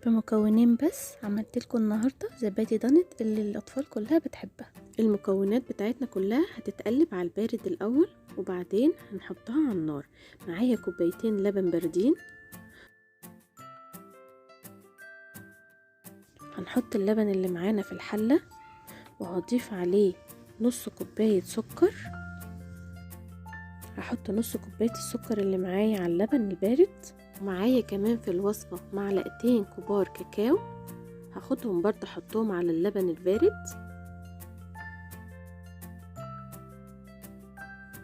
بمكونين بس عملت لكم النهارده زبادي دانت اللي الاطفال كلها بتحبها. المكونات بتاعتنا كلها هتتقلب على البارد الاول وبعدين هنحطها على النار. معايا كوبايتين لبن باردين. هنحط اللبن اللي معانا في الحله وهضيف عليه نص كوبايه سكر. هحط نص كوبايه السكر اللي معايا على اللبن البارد. ومعايا كمان في الوصفة معلقتين كبار كاكاو، هاخدهم برضه احطهم على اللبن البارد.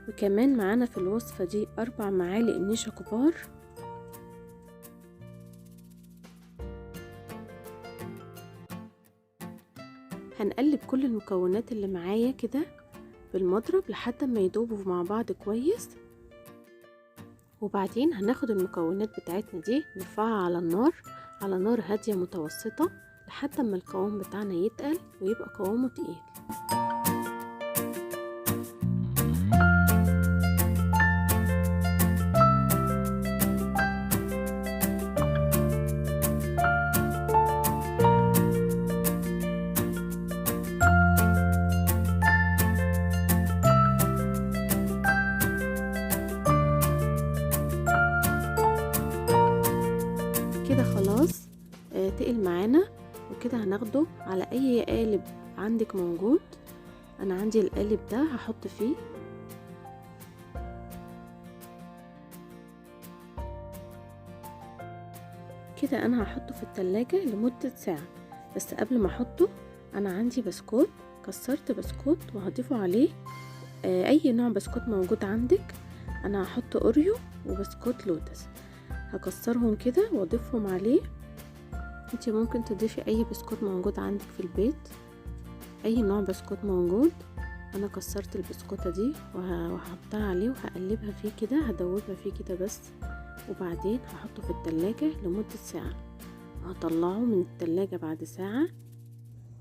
وكمان معانا في الوصفة دي 4 معالق نشا كبار. هنقلب كل المكونات اللي معايا كده بالمضرب لحد ما يدوبوا مع بعض كويس. وبعدين هناخد المكونات بتاعتنا دي نرفعها على نار هادية متوسطة لحد ما القوام بتاعنا يتقل ويبقى قوامه تقيل. كده خلاص تقل معانا، وكده هناخده على اي قالب عندك موجود. انا عندي القالب ده هحط فيه. كده انا هحطه في التلاجة لمدة ساعة. بس قبل ما احطه انا عندي بسكوت، كسرت بسكوت وهضيفه عليه اي نوع بسكوت موجود عندك. انا هحط اوريو وبسكوت لوتس، هكسرهم كده واضيفهم عليه. انت ممكن تضيفي اي بسكوت موجود عندك في البيت، اي نوع بسكوت موجود. انا كسرت البسكوتة دي وهحطها عليه وهقلبها فيه كده، هدوبها فيه كده بس. وبعدين هحطه في التلاجة لمدة ساعة. هطلعه من التلاجة بعد ساعة.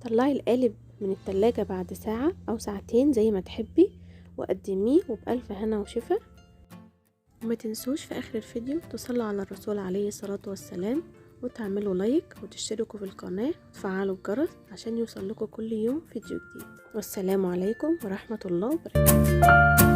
طلعي القالب من التلاجة بعد ساعة او ساعتين زي ما تحبي، وقدميه وبألف هنا وشفا. وما تنسوش في اخر الفيديو تصلوا على الرسول عليه الصلاة والسلام، وتعملوا لايك وتشتركوا في القناة وتفعلوا الجرس عشان يوصل لكم كل يوم فيديو جديد. والسلام عليكم ورحمة الله وبركاته.